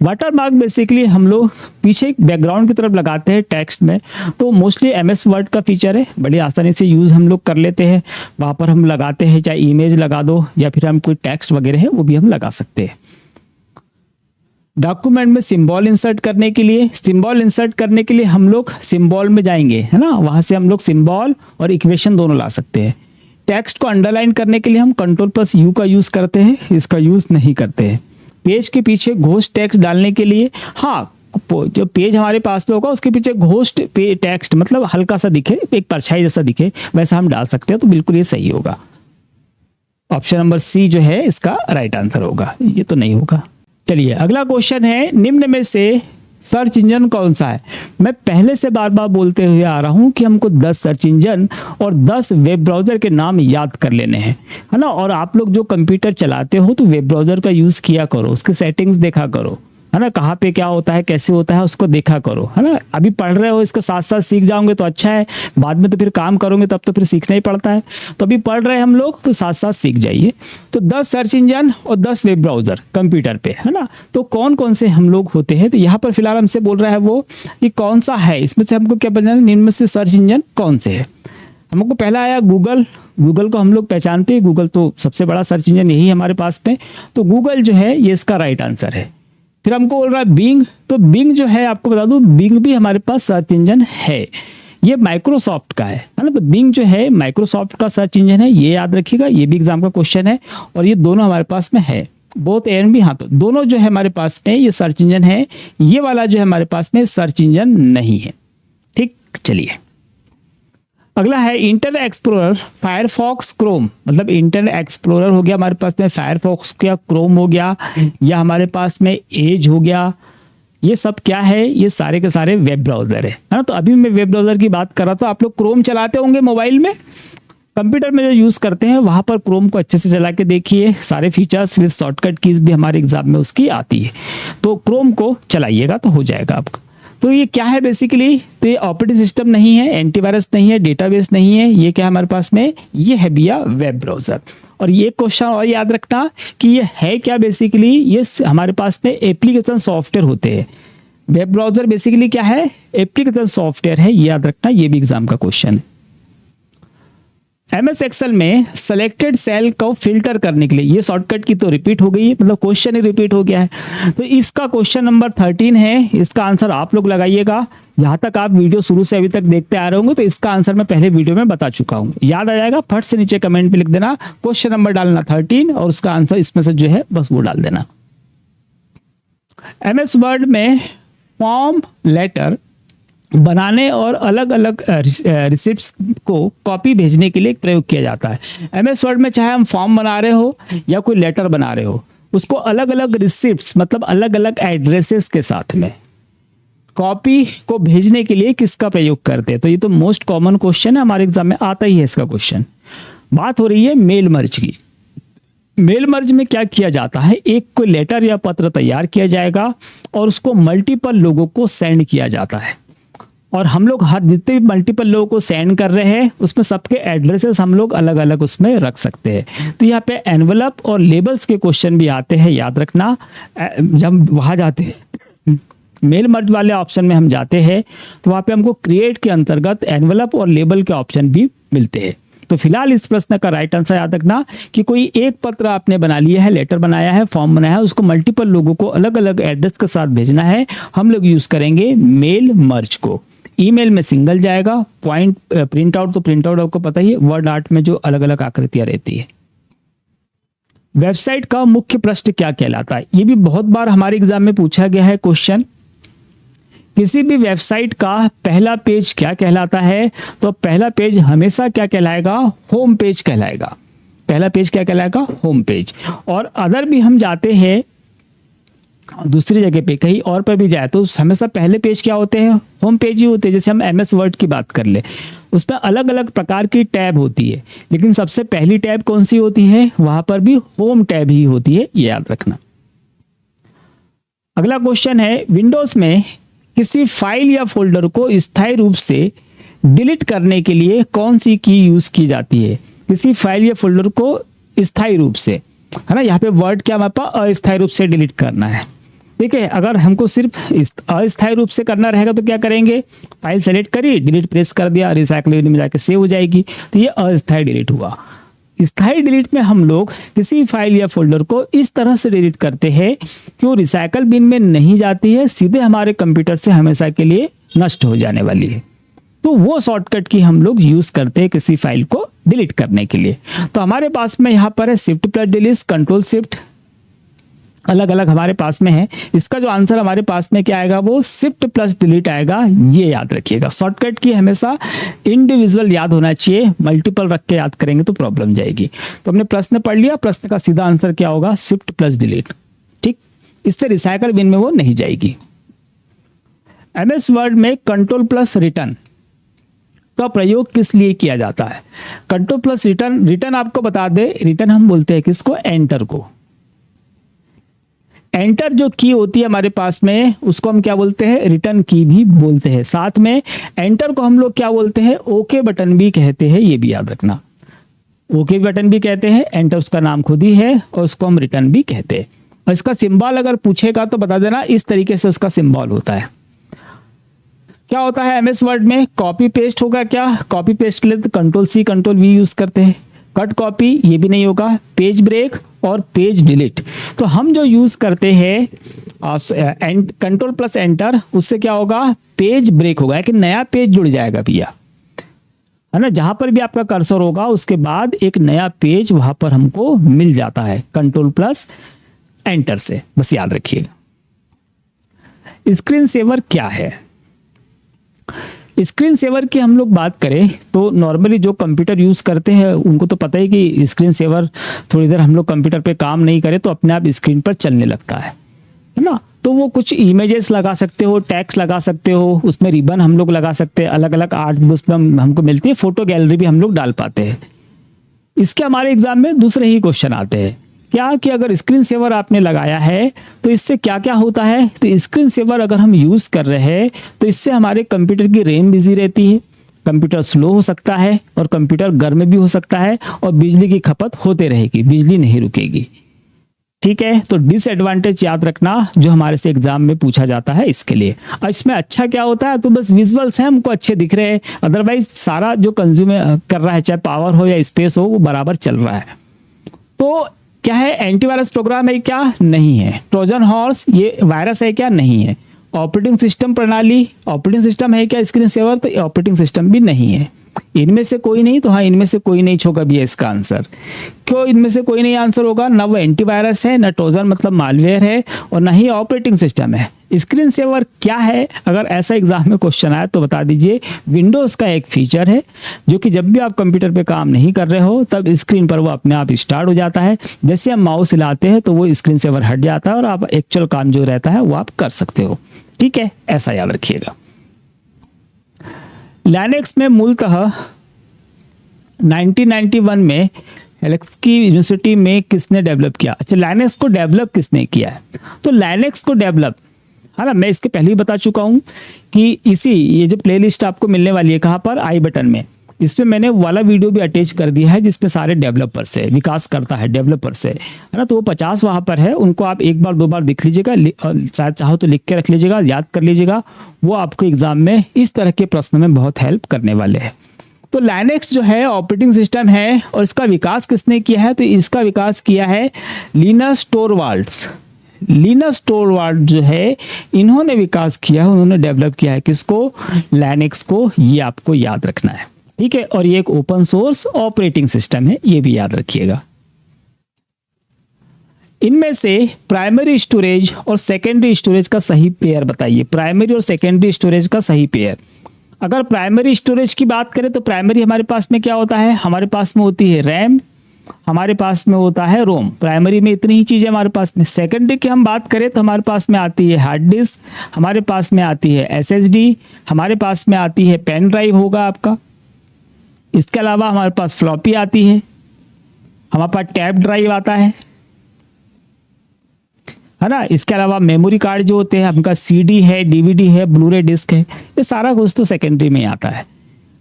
वाटरमार्क बेसिकली हम लोग पीछे बैकग्राउंड की तरफ लगाते हैं टेक्स्ट में, तो मोस्टली MS वर्ड का फीचर है, बड़ी आसानी से यूज हम लोग कर लेते हैं। वहां पर हम लगाते हैं, चाहे इमेज लगा दो या फिर हम कोई टेक्स्ट वगैरह है वो भी हम लगा सकते हैं। डॉक्यूमेंट में सिंबल इंसर्ट करने के लिए, सिंबल इंसर्ट करने के लिए हम लोग सिंबल में जाएंगे, है ना, वहां से हम लोग सिंबल और इक्वेशन दोनों ला सकते हैं। टेक्स्ट को अंडरलाइन करने के लिए हम कंट्रोल+U का यूज करते हैं, इसका यूज नहीं करते हैं। पेज के पीछे घोस्ट टेक्स्ट डालने के लिए, हाँ, जो पेज हमारे पास में होगा उसके पीछे घोस्ट टेक्स्ट मतलब हल्का सा दिखे, एक परछाई जैसा दिखे, वैसा हम डाल सकते हैं, तो बिल्कुल ये सही होगा। ऑप्शन नंबर सी जो है इसका राइट आंसर होगा, ये तो नहीं होगा। चलिए अगला क्वेश्चन है, निम्न में से सर्च इंजन कौन सा है। मैं पहले से बार बार बोलते हुए आ रहा हूं कि हमको 10 सर्च इंजन और 10 वेब ब्राउजर के नाम याद कर लेने हैं, है ना। और आप लोग जो कंप्यूटर चलाते हो तो वेब ब्राउजर का यूज किया करो, उसके सेटिंग्स देखा करो, है ना, कहाँ पे क्या होता है कैसे होता है उसको देखा करो, है ना। अभी पढ़ रहे हो इसके साथ साथ सीख जाओगे तो अच्छा है, बाद में तो फिर काम करोगे तब तो फिर सीखना ही पड़ता है। तो अभी पढ़ रहे हैं हम लोग तो साथ साथ सीख जाइए। तो 10 सर्च इंजन और 10 वेब ब्राउजर कंप्यूटर पे, है ना। तो कौन कौन से हम लोग होते हैं, तो यहाँ पर फिलहाल हमसे बोल रहा है वो कि कौन सा है, इसमें से हमको क्या पहचानना, निम्न में से सर्च इंजन कौन से है। हमको पहला आया गूगल। गूगल को हम लोग पहचानते हैं, गूगल तो सबसे बड़ा सर्च इंजन यही हमारे पास में, तो गूगल जो है ये इसका राइट आंसर है। फिर हमको बोल रहा है बिंग, तो बिंग जो है आपको बता दूं बिंग भी हमारे पास सर्च इंजन है, ये माइक्रोसॉफ्ट का है ना। तो बिंग जो है माइक्रोसॉफ्ट का सर्च इंजन है, ये याद रखिएगा, ये भी एग्जाम का क्वेश्चन है। और ये दोनों हमारे पास में है, बोथ एंड भी, हाँ, तो दोनों जो है हमारे पास में ये सर्च इंजन है, ये वाला जो है हमारे पास में सर्च इंजन नहीं है। ठीक, चलिए अगला है इंटरनेट एक्सप्लोरर, फायरफॉक्स, क्रोम। मतलब इंटरनेट एक्सप्लोरर हो गया हमारे पास में, फायरफॉक्स क्या, क्रोम हो गया, या हमारे पास में एज हो गया, ये सब क्या है, ये सारे के सारे वेब ब्राउजर है ना। तो अभी मैं वेब ब्राउजर की बात कर रहा था, आप लोग क्रोम चलाते होंगे मोबाइल में, कंप्यूटर में जो यूज़ करते हैं वहाँ पर क्रोम को अच्छे से चला के देखिए, सारे फीचर्स विद शॉर्टकट कीज भी हमारे एग्जाम में उसकी आती है, तो क्रोम को चलाइएगा तो हो जाएगा आपका। तो ये क्या है बेसिकली, तो ये ऑपरेटिंग सिस्टम नहीं है, एंटीवायरस नहीं है, डेटाबेस नहीं है, ये क्या है हमारे पास में, ये है भैया वेब ब्राउज़र। और ये क्वेश्चन और याद रखना कि ये है क्या बेसिकली, ये हमारे पास में एप्लीकेशन सॉफ्टवेयर होते हैं। वेब ब्राउज़र बेसिकली क्या है, एप्लीकेशन सॉफ्टवेयर है, ये याद रखना, ये भी एग्जाम का क्वेश्चन है। एमएस एक्सेल में सेलेक्टेड सेल को फिल्टर करने के लिए, ये शॉर्टकट की तो रिपीट हो गई है, मतलब क्वेश्चन ही रिपीट हो गया है। तो इसका क्वेश्चन नंबर 13 है, इसका आंसर आप लोग लगाइएगा। यहाँ तक आप वीडियो शुरू से अभी तक देखते आ रहे होंगे तो इसका आंसर मैं पहले वीडियो में बता चुका हूँ, याद आ जाएगा। फट से नीचे कमेंट पे लिख देना क्वेश्चन नंबर डालना 13 और उसका आंसर इसमें से जो है बस वो डाल देना। एमएस वर्ड में फॉर्म लेटर बनाने और अलग अलग रिसिप्ट्स को कॉपी भेजने के लिए एक प्रयोग किया जाता है। एमएस वर्ड में चाहे हम फॉर्म बना रहे हो या कोई लेटर बना रहे हो, उसको अलग अलग रिसिप्ट्स मतलब अलग अलग एड्रेसेस के साथ में कॉपी को भेजने के लिए किसका प्रयोग करते हैं। तो ये तो मोस्ट कॉमन क्वेश्चन है, हमारे एग्जाम में आता ही है इसका क्वेश्चन। बात हो रही है मेल मर्ज की। मेल मर्ज में क्या किया जाता है, एक कोई लेटर या पत्र तैयार किया जाएगा और उसको मल्टीपल लोगों को सेंड किया जाता है, और हम लोग हर जितने भी मल्टीपल लोगों को सेंड कर रहे हैं उसमें सबके एड्रेसेस हम लोग अलग अलग उसमें रख सकते हैं। तो यहाँ पे एनवलप और लेबल्स के क्वेश्चन भी आते हैं, याद रखना। जब वहाँ जाते हैं मेल मर्ज वाले ऑप्शन में हम जाते हैं तो वहाँ पे हमको क्रिएट के अंतर्गत एनवलप और लेबल के ऑप्शन भी मिलते हैं। तो फिलहाल इस प्रश्न का राइट आंसर याद रखना कि कोई एक पत्र आपने बना लिया है, लेटर बनाया है, फॉर्म बनाया है, उसको मल्टीपल लोगों को अलग अलग एड्रेस के साथ भेजना है, हम लोग यूज करेंगे मेल मर्ज को। ईमेल में सिंगल जाएगा, पॉइंट प्रिंट आउट, तो प्रिंट आउट आपको पता ही है, वर्ड आर्ट में जो अलग अलग आकृतियां रहती है। वेबसाइट का मुख्य पृष्ठ क्या कहलाता है, ये भी बहुत बार हमारे एग्जाम में पूछा गया है क्वेश्चन। किसी भी वेबसाइट का पहला पेज क्या कहलाता है, तो पहला पेज हमेशा क्या कहलाएगा, होम पेज कहलाएगा। पहला पेज क्या कहलाएगा, होम पेज। और अदर भी हम जाते हैं दूसरी जगह पे कहीं और पर भी जाए तो हमेशा पहले पेज क्या होते हैं, होम पेज ही होते हैं। जैसे हम एमएस वर्ड की बात कर ले, उसमें अलग अलग प्रकार की टैब होती है, लेकिन सबसे पहली टैब कौन सी होती है, वहां पर भी होम टैब ही होती है, ये याद रखना। अगला क्वेश्चन है, विंडोज में किसी फाइल या फोल्डर को स्थायी रूप से डिलीट करने के लिए कौन सी की यूज की जाती है। किसी फाइल या फोल्डर को स्थायी रूप से, है ना, यहाँ पे वर्ड क्या हमारे पास अस्थायी रूप से डिलीट करना है। ठीक है, अगर हमको सिर्फ अस्थायी रूप से करना रहेगा तो क्या करेंगे, फाइल सेलेक्ट करी, डिलीट प्रेस कर दिया, रिसाइकल में जाके सेव हो जाएगी, तो ये अस्थायी डिलीट हुआ। स्थायी डिलीट में हम लोग किसी फाइल या फोल्डर को इस तरह से डिलीट करते हैं कि वो रिसाइकल बिन में नहीं जाती है, सीधे हमारे कंप्यूटर से हमेशा के लिए नष्ट हो जाने वाली है। तो वो शॉर्टकट की हम लोग यूज करते हैं किसी फाइल को डिलीट करने के लिए। तो हमारे पास में यहाँ पर है shift plus delete, control shift, अलग अलग हमारे पास में है। इसका जो आंसर हमारे पास में क्या आएगा, वो शिफ्ट प्लस डिलीट आएगा, ये याद रखिएगा। शॉर्टकट की हमेशा इंडिविजुअल याद होना चाहिए, मल्टीपल रख के याद करेंगे तो प्रॉब्लम जाएगी। तो हमने प्रश्न पढ़ लिया, प्रश्न का सीधा आंसर क्या होगा, शिफ्ट प्लस डिलीट। ठीक, इससे रिसाइकल बिन में वो नहीं जाएगी। एमएस वर्ड में कंट्रोल प्लस रिटर्न का प्रयोग किस लिए किया जाता है। कंट्रोल प्लस रिटर्न, रिटर्न आपको बता दे, रिटर्न हम बोलते हैं किसको, एंटर को। एंटर जो की होती है हमारे पास में उसको हम क्या बोलते हैं, रिटर्न की भी बोलते हैं। साथ में एंटर को हम लोग क्या बोलते हैं, ओके बटन भी कहते हैं, ये भी याद रखना। ओके बटन भी कहते हैं, एंटर उसका नाम खुद ही है और उसको हम रिटर्न भी कहते हैं। और इसका सिंबल अगर पूछेगा तो बता देना, इस तरीके से उसका सिंबल होता है। क्या होता है एमएस वर्ड में, कॉपी पेस्ट होगा क्या, कॉपी पेस्ट के लिए control C control V use करते हैं। कट कॉपी ये भी नहीं होगा, पेज ब्रेक और पेज डिलीट। तो हम जो यूज करते हैं कंट्रोल प्लस एंटर, उससे क्या होगा, पेज ब्रेक होगा, एक नया पेज जुड़ जाएगा भैया, है ना। जहां पर भी आपका कर्सर होगा उसके बाद एक नया पेज वहां पर हमको मिल जाता है कंट्रोल प्लस एंटर से, बस याद रखिएगा। स्क्रीन सेवर क्या है, स्क्रीन सेवर की हम लोग बात करें तो नॉर्मली जो कंप्यूटर यूज करते हैं उनको तो पता है कि स्क्रीन सेवर थोड़ी देर हम लोग कंप्यूटर पे काम नहीं करें तो अपने आप स्क्रीन पर चलने लगता है ना। तो वो कुछ इमेजेस लगा सकते हो, टेक्स्ट लगा सकते हो, उसमें रिबन हम लोग लगा सकते हैं, अलग अलग आर्ट उसमें हमको मिलती है, फोटो गैलरी भी हम लोग डाल पाते हैं। इसके हमारे एग्जाम में दूसरे ही क्वेश्चन आते हैं क्या कि अगर स्क्रीन सेवर आपने लगाया है तो इससे क्या क्या होता है। तो स्क्रीन सेवर अगर हम यूज़ कर रहे हैं तो इससे हमारे कंप्यूटर की रैम बिजी रहती है, कंप्यूटर स्लो हो सकता है और कंप्यूटर गर्म भी हो सकता है और बिजली की खपत होते रहेगी, बिजली नहीं रुकेगी। ठीक है, तो डिसएडवांटेज याद रखना जो हमारे से एग्जाम में पूछा जाता है इसके लिए। और इसमें अच्छा क्या होता है, तो बस विजुअल्स हैं हमको अच्छे दिख रहे हैं, अदरवाइज सारा जो कंज्यूम कर रहा है चाहे पावर हो या स्पेस हो वो बराबर चल रहा है। तो क्या है, एंटीवायरस प्रोग्राम है क्या, नहीं है। ट्रोजन हॉर्स ये वायरस है क्या, नहीं है। ऑपरेटिंग सिस्टम प्रणाली, ऑपरेटिंग सिस्टम है क्या स्क्रीन सेवर, तो ऑपरेटिंग सिस्टम भी नहीं है। इनमें से कोई नहीं, तो हाँ इनमें से कोई नहीं होगा भी है इसका आंसर। क्यों इनमें से कोई नहीं आंसर होगा, ना वो एंटीवायरस है, ना ट्रोजन मतलब मालवेयर है, और ना ही ऑपरेटिंग सिस्टम है। स्क्रीन सेवर क्या है, अगर ऐसा एग्जाम में क्वेश्चन आया तो बता दीजिए। विंडोज़ का एक फीचर है जो कि जब भी आप कंप्यूटर पे काम नहीं कर रहे हो तब स्क्रीन पर वो अपने आप स्टार्ट हो जाता है। जैसे हम माउस हिलाते हैं तो वो स्क्रीन सेवर हट जाता है और आप एक्चुअल काम जो रहता है वो आप कर सकते हो। ठीक है, ऐसा याद रखिएगा। लिनक्स में मूलतः 1991 में हेल्सिंकी यूनिवर्सिटी में किसने डेवलप किया। अच्छा, लिनक्स को डेवलप किसने किया है, तो लिनक्स को डेवलप, है ना, मैं इसके पहले ही बता चुका हूँ कि ये जो प्लेलिस्ट आपको मिलने वाली है कहाँ पर, आई बटन में, इसमें मैंने वाला वीडियो भी अटैच कर दिया है जिसपे सारे डेवलपर से, विकास करता है डेवलपर से, है ना। तो वो 50 वहाँ पर है, उनको आप एक बार दो बार देख लीजिएगा, शायद चाहो तो लिख के रख लीजिएगा, याद कर लीजिएगा, वो आपको एग्जाम में इस तरह के प्रश्नों में बहुत हेल्प करने वाले हैं। तो लिनक्स जो है ऑपरेटिंग सिस्टम है और इसका विकास किसने किया है, तो इसका विकास किया है लिनस टोरवाल्ड्स। लिनस टोरवाल्ड जो है इन्होंने विकास किया है, उन्होंने डेवलप किया है किसको, लिनक्स को, ये आपको याद रखना है। ठीक है, और ये एक ओपन सोर्स ऑपरेटिंग सिस्टम है, ये भी याद रखिएगा। इनमें से प्राइमरी स्टोरेज और सेकेंडरी स्टोरेज का सही पेयर बताइए। प्राइमरी और सेकेंडरी स्टोरेज का सही पेयर। अगर प्राइमरी स्टोरेज की बात करें तो प्राइमरी हमारे पास में क्या होता है, हमारे पास में होती है रैम, हमारे पास में होता है रोम। प्राइमरी में इतनी ही चीज़ें हमारे पास में। सेकेंडरी की हम बात करें तो हमारे पास में आती है हार्ड डिस्क, हमारे पास में आती है एसएसडी, हमारे पास में आती है पेन ड्राइव होगा आपका। इसके अलावा हमारे पास फ्लॉपी आती है, हमारे पास टैप ड्राइव आता है ना। इसके अलावा मेमोरी कार्ड जो होते हैं, हमका सीडी है, डीवीडी है, ब्लूरे डिस्क है, ये सारा कुछ तो सेकेंडरी में आता है।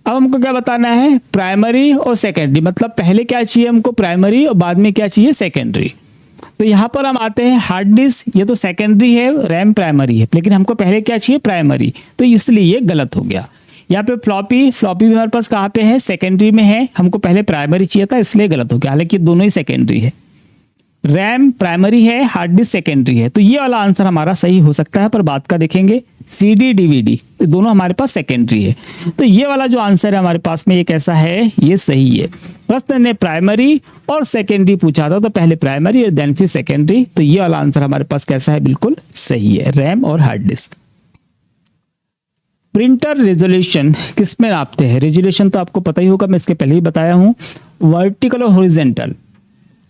अब हमको क्या बताना है, प्राइमरी और सेकेंडरी, मतलब पहले क्या चाहिए हमको, प्राइमरी, और बाद में क्या चाहिए, सेकेंडरी। तो यहाँ पर हम आते हैं हार्ड डिस्क, ये तो सेकेंडरी है, रैम प्राइमरी है, लेकिन हमको पहले क्या चाहिए, प्राइमरी, तो इसलिए ये गलत हो गया। यहाँ पे फ्लॉपी भी हमारे पास कहाँ पे है, सेकेंडरी में है, हमको पहले प्राइमरी चाहिए था इसलिए गलत हो गया, हालांकि दोनों ही सेकेंडरी है। रैम प्राइमरी है, हार्ड डिस्क सेकेंडरी है, तो ये वाला आंसर हमारा सही हो सकता है, पर बात का देखेंगे सीडी डीवीडी दोनों हमारे पास सेकेंडरी है। तो ये वाला जो आंसर है हमारे पास में ये कैसा है, ये सही है। प्रश्न ने प्राइमरी और सेकेंडरी पूछा था, तो पहले प्राइमरी और देन फिर सेकेंडरी, तो ये वाला आंसर हमारे पास कैसा है, बिल्कुल सही है, रैम और हार्ड डिस्क। प्रिंटर रेजोल्यूशन किस में नापते हैं, रेजोल्यूशन तो आपको पता ही होगा, मैं इसके पहले ही बताया हूँ, वर्टिकल और हॉरिजॉन्टल।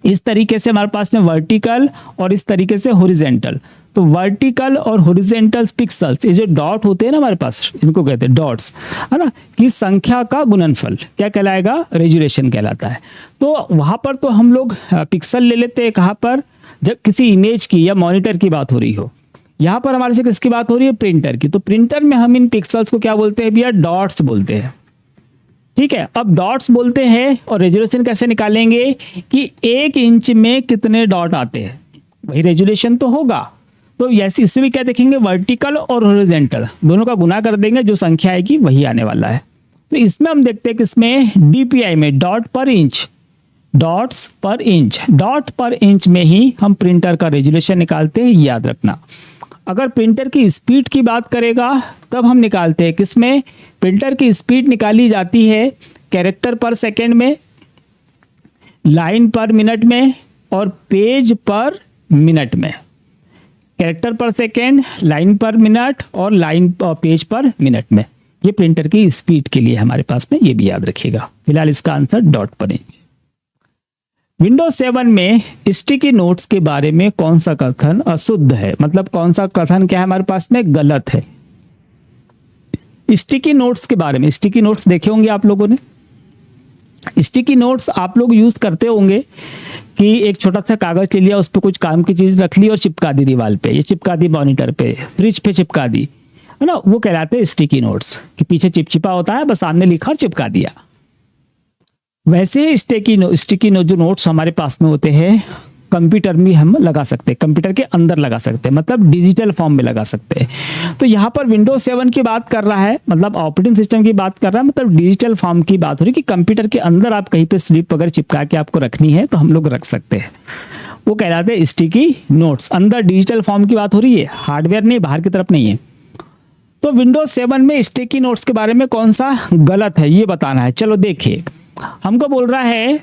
इस तरीके से हमारे पास में वर्टिकल और इस तरीके से हॉरिजॉन्टल। तो वर्टिकल और हॉरिजॉन्टल पिक्सल्स, ये जो डॉट होते हैं ना हमारे पास, इनको कहते हैं डॉट्स, है ना, की संख्या का गुणनफल क्या कहलाएगा, रेजोल्यूशन कहलाता है। तो वहाँ पर तो हम लोग पिक्सल ले लेते हैं, कहाँ पर, जब किसी इमेज की या मॉनिटर की बात हो रही हो। यहाँ पर हमारे से किसकी बात हो रही है, प्रिंटर की। तो प्रिंटर में हम इन पिक्सल्स को क्या बोलते हैं भैया, डॉट्स बोलते हैं। ठीक है, अब डॉट्स बोलते हैं और रेजोल्यूशन कैसे निकालेंगे कि 1 इंच में कितने डॉट आते हैं, वही रेजोल्यूशन तो होगा। तो ऐसे इसमें भी क्या देखेंगे, वर्टिकल और हॉरिजॉन्टल दोनों का गुना कर देंगे, जो संख्या आएगी वही आने वाला है। तो इसमें हम देखते हैं कि इसमें डीपीआई में डॉट पर इंच, डॉट्स पर इंच, डॉट पर इंच में ही हम प्रिंटर का रेजोल्यूशन निकालते हैं, याद रखना। अगर प्रिंटर की स्पीड की बात करेगा तब हम निकालते हैं किसमें, प्रिंटर की स्पीड निकाली जाती है कैरेक्टर पर सेकंड में, लाइन पर मिनट में और पेज पर मिनट में। कैरेक्टर पर सेकंड, लाइन पर मिनट और पेज पर मिनट में, ये प्रिंटर की स्पीड के लिए हमारे पास में, ये भी याद रखिएगा। फिलहाल इसका आंसर डॉट पर इंच। विंडोज 7 में स्टिकी नोट्स के बारे में कौन सा कथन अशुद्ध है, मतलब कौन सा कथन क्या है हमारे पास में, गलत है। स्टिकी नोट्स के बारे में, स्टिकी नोट्स देखे होंगे आप लोगों ने, स्टिकी नोट्स आप लोग यूज करते होंगे कि एक छोटा सा कागज ले लिया, उस पर कुछ काम की चीज रख ली और चिपका दी दीवार पे, ये चिपका दी मॉनिटर पे, फ्रिज पे चिपका दी, है ना, वो कहलाते हैं स्टिकी नोट्स, कि पीछे चिपचिपा होता है, बस सामने लिखा और चिपका दिया। वैसे स्टिकी नोट जो नोट्स हमारे पास में होते हैं, कंप्यूटर में हम लगा सकते हैं, कंप्यूटर के अंदर लगा सकते हैं, मतलब डिजिटल फॉर्म में लगा सकते हैं। तो यहाँ पर विंडोज 7 की बात कर रहा है, मतलब ऑपरेटिंग सिस्टम की बात कर रहा है, मतलब डिजिटल फॉर्म की बात हो रही है कि कंप्यूटर के अंदर आप कहीं पे स्लिप वगैरह चिपका के आपको रखनी है तो हम लोग रख सकते हैं, वो कहलाते हैं स्टिकी नोट्स। अंदर डिजिटल फॉर्म की बात हो रही है, हार्डवेयर नहीं, बाहर की तरफ नहीं है। तो विंडोज 7 में स्टिकी नोट्स के बारे में कौन सा गलत है ये बताना है। चलो देखिए, हमको बोल रहा है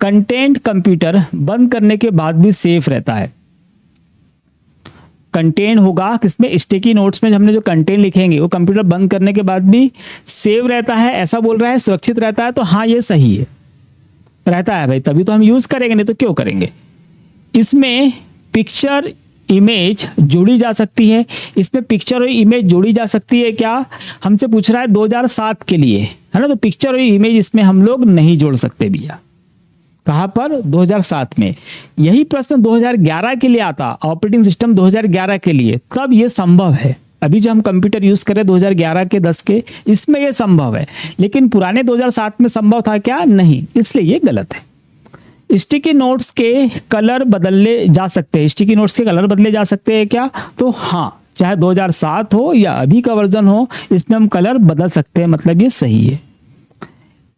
कंटेंट कंप्यूटर बंद करने के बाद भी सेफ रहता है। कंटेंट होगा किसमें, स्टिकी नोट्स में हमने जो कंटेंट लिखेंगे वो कंप्यूटर बंद करने के बाद भी सेव रहता है, ऐसा बोल रहा है, सुरक्षित रहता है। तो हाँ, ये सही है, रहता है भाई, तभी तो हम यूज करेंगे, नहीं तो क्यों करेंगे। इसमें पिक्चर इमेज जोड़ी जा सकती है, इसमें पिक्चर और इमेज जोड़ी जा सकती है क्या, हमसे पूछ रहा है 2007 के लिए, है ना। तो पिक्चर और इमेज इसमें हम लोग नहीं जोड़ सकते भैया। कहाँ पर, 2007 में। यही प्रश्न 2011 के लिए आता, ऑपरेटिंग सिस्टम 2011 के लिए, तब ये संभव है। अभी जो हम कंप्यूटर यूज करें 2011 के 10 के, इसमें ये संभव है, लेकिन पुराने 2007 में संभव था क्या, नहीं, इसलिए ये गलत है। स्टिकी नोट्स के कलर बदले जा सकते हैं, स्टिकी नोट्स के कलर बदले जा सकते हैं क्या, तो हाँ, चाहे 2007 हो या अभी का वर्जन हो, इसमें हम कलर बदल सकते हैं, मतलब ये सही है।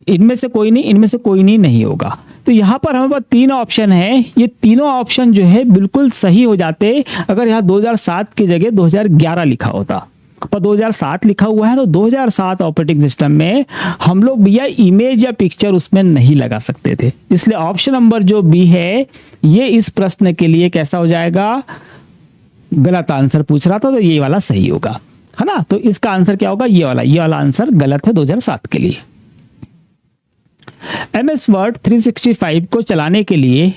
इनमें से कोई नहीं, इनमें से कोई नहीं होगा। तो यहाँ पर हमारे पास 3 ऑप्शन है, ये तीनों ऑप्शन जो है बिल्कुल सही हो जाते अगर यहाँ 2007 की जगह 2011 लिखा होता। पर 2007 लिखा हुआ है, तो 2007 ऑपरेटिंग सिस्टम में हम लोग भैया इमेज या पिक्चर उसमें नहीं लगा सकते थे, इसलिए ऑप्शन नंबर जो बी है ये इस प्रश्न के लिए कैसा हो जाएगा, गलत आंसर पूछ रहा था, तो ये वाला सही होगा, है ना। तो इसका आंसर क्या होगा, ये वाला आंसर गलत है 2007 के लिए। MS वर्ड 365 को चलाने के लिए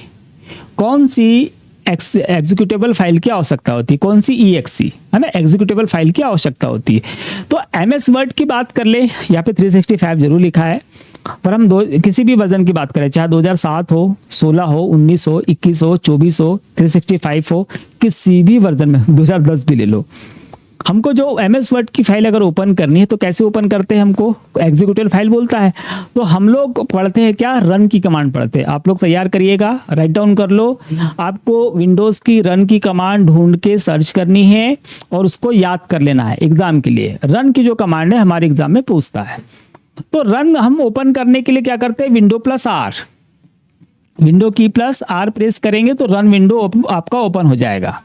कौन सी एग्जीक्यूटेबल फाइल की आवश्यकता होती है, कौन सी EXE, है ना, एग्जीक्यूटेबल फाइल की आवश्यकता होती है। तो MS वर्ड की बात कर ले, यहाँ पे 365 जरूर लिखा है, पर हम किसी भी वर्जन की बात करें, चाहे 2007 हो, 16 हो, 19 हो, 21 हो, 24 हो, 365 हो, किसी भी वर्जन में, 2010 भी ले लो, हमको जो MS वर्ड की फाइल अगर ओपन करनी है तो कैसे ओपन करते हैं, हमको एग्जीक्यूटिव फाइल बोलता है, तो हम लोग पढ़ते हैं क्या, रन की कमांड पढ़ते हैं। आप लोग तैयार करिएगा, राइट डाउन कर लो, आपको विंडोज की रन की कमांड ढूंढ के सर्च करनी है और उसको याद कर लेना है एग्जाम के लिए। रन की जो कमांड है हमारे एग्जाम में पूछता है। तो रन हम ओपन करने के लिए क्या करते हैं, विंडो प्लस आर, विंडो की प्लस आर प्रेस करेंगे तो रन विंडो आपका ओपन हो जाएगा।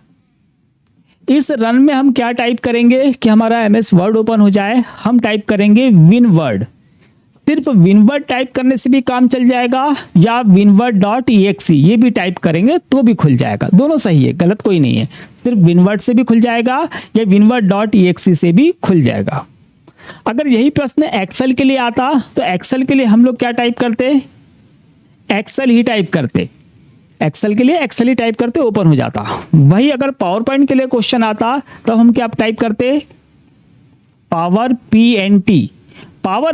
इस रन में हम क्या टाइप करेंगे कि हमारा MS वर्ड ओपन हो जाए, हम टाइप करेंगे winword। सिर्फ winword टाइप करने से भी काम चल जाएगा, या winword.exe ये भी टाइप करेंगे तो भी खुल जाएगा, दोनों सही है, गलत कोई नहीं है। सिर्फ winword से भी खुल जाएगा या winword.exe से भी खुल जाएगा। अगर यही प्रश्न एक्सेल के लिए आता तो एक्सेल के लिए हम लोग क्या टाइप करते, एक्सेल ही टाइप करते, एक्सेल के लिए एक्सेल ही टाइप करते, ओपन हो जाता। वही अगर पावर पॉइंट के लिए क्वेश्चन आता तो हम क्या टाइप करते, पावर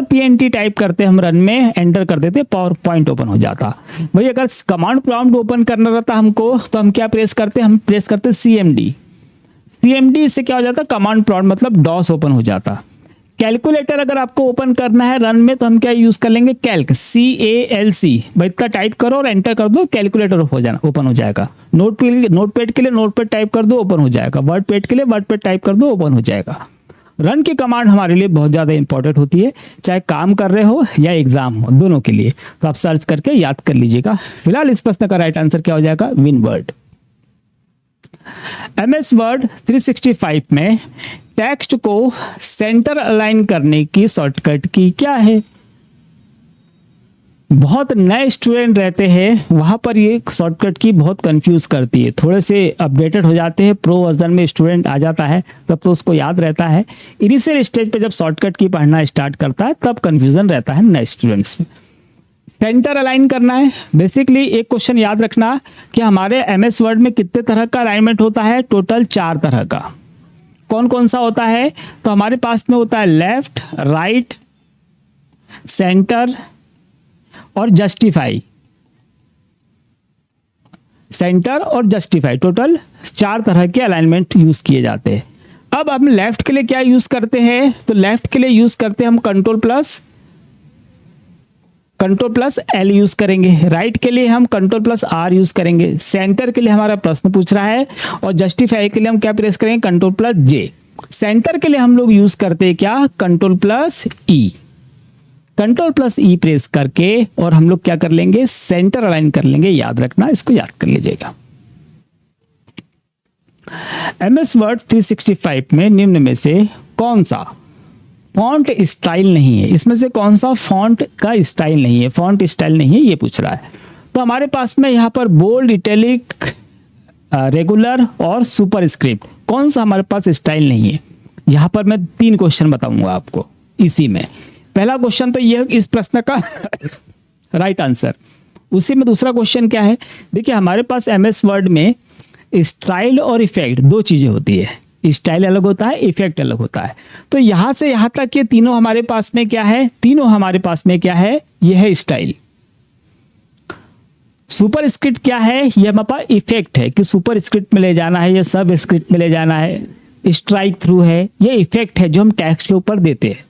PNT टाइप करते, हम रन में एंटर कर देते, पावर पॉइंट ओपन हो जाता। वही अगर कमांड प्रॉम्प्ट ओपन करना रहता हमको तो हम क्या प्रेस करते, हम प्रेस करते CMD से क्या हो जाता, कमांड प्रॉम्प्ट मतलब डॉस ओपन हो जाता। कैलकुलेटर अगर आपको ओपन करना है रन में तो हम क्या यूज कर लेंगे, कैल्क, CALC, भाई इतना टाइप करो और एंटर कर दो, कैलकुलेटर ओपन हो जाएगा। नोटपैड के लिए नोटपैड टाइप कर दो, ओपन हो जाएगा। वर्डपैड के लिए वर्डपैड टाइप कर दो, ओपन हो जाएगा। रन की कमांड हमारे लिए बहुत ज्यादा इंपॉर्टेंट होती है, चाहे काम कर रहे हो या एग्जाम हो, दोनों के लिए। तो आप सर्च करके याद कर लीजिएगा। फिलहाल इस प्रश्न का राइट आंसर क्या हो जाएगा, winword। MS वर्ड 365 में टेक्स्ट को सेंटर अलाइन करने की शॉर्टकट की क्या है। बहुत नए स्टूडेंट रहते हैं, वहां पर ये शॉर्टकट की बहुत कंफ्यूज करती है। थोड़े से अपडेटेड हो जाते हैं, प्रो वर्जन में स्टूडेंट आ जाता है तब तो उसको याद रहता है। इनिशियल स्टेज पे जब शॉर्टकट की पढ़ना स्टार्ट करता है तब कंफ्यूजन रहता है नए स्टूडेंट्स में। सेंटर अलाइन करना है, बेसिकली एक क्वेश्चन याद रखना कि हमारे MS वर्ड में कितने तरह का अलाइनमेंट होता है, टोटल 4 तरह का। कौन कौन सा होता है, तो हमारे पास में होता है लेफ्ट, राइट, सेंटर, और जस्टिफाई, सेंटर और जस्टिफाई, टोटल 4 तरह के अलाइनमेंट यूज किए जाते हैं। अब हम लेफ्ट के लिए क्या यूज करते हैं, तो लेफ्ट के लिए यूज करते हैं हम कंट्रोल प्लस एल यूज करेंगे, राइट के लिए हम कंट्रोल प्लस आर यूज करेंगे, सेंटर के लिए हमारा प्रश्न पूछ रहा है, और जस्टिफाई के लिए हम क्या प्रेस करेंगे, कंट्रोल प्लस जे। सेंटर के लिए हम लोग यूज करते हैं क्या, कंट्रोल प्लस ई, कंट्रोल प्लस ई प्रेस करके और हम लोग क्या कर लेंगे, सेंटर अलाइन कर लेंगे। याद रखना, इसको याद कर लीजिएगा। MS वर्ड 365 में निम्न में से कौन सा फॉन्ट स्टाइल नहीं है, इसमें से कौन सा फॉन्ट का स्टाइल नहीं है, फॉन्ट स्टाइल नहीं है, ये पूछ रहा है। तो हमारे पास में यहाँ पर बोल्ड, इटैलिक, रेगुलर और सुपर स्क्रिप्ट, कौन सा हमारे पास स्टाइल नहीं है। यहाँ पर मैं 3 क्वेश्चन बताऊंगा आपको इसी में। पहला क्वेश्चन तो ये इस प्रश्न का राइट आंसर, उसी में दूसरा क्वेश्चन क्या है, देखिए हमारे पास MS वर्ड में स्टाइल और इफेक्ट 2 चीजें होती है, स्टाइल अलग होता है, इफेक्ट अलग होता है। तो यहां से यहां तक ये तीनों हमारे पास में क्या है, तीनों हमारे पास में क्या है, ये है स्टाइल। सुपर स्क्रिप्ट क्या है, ये हमारे पास इफेक्ट है कि सुपर स्क्रिप्ट में ले जाना है या सब स्क्रिप्ट में ले जाना है, स्ट्राइक थ्रू है, ये इफेक्ट है जो हम टेक्स्ट के ऊपर देते हैं।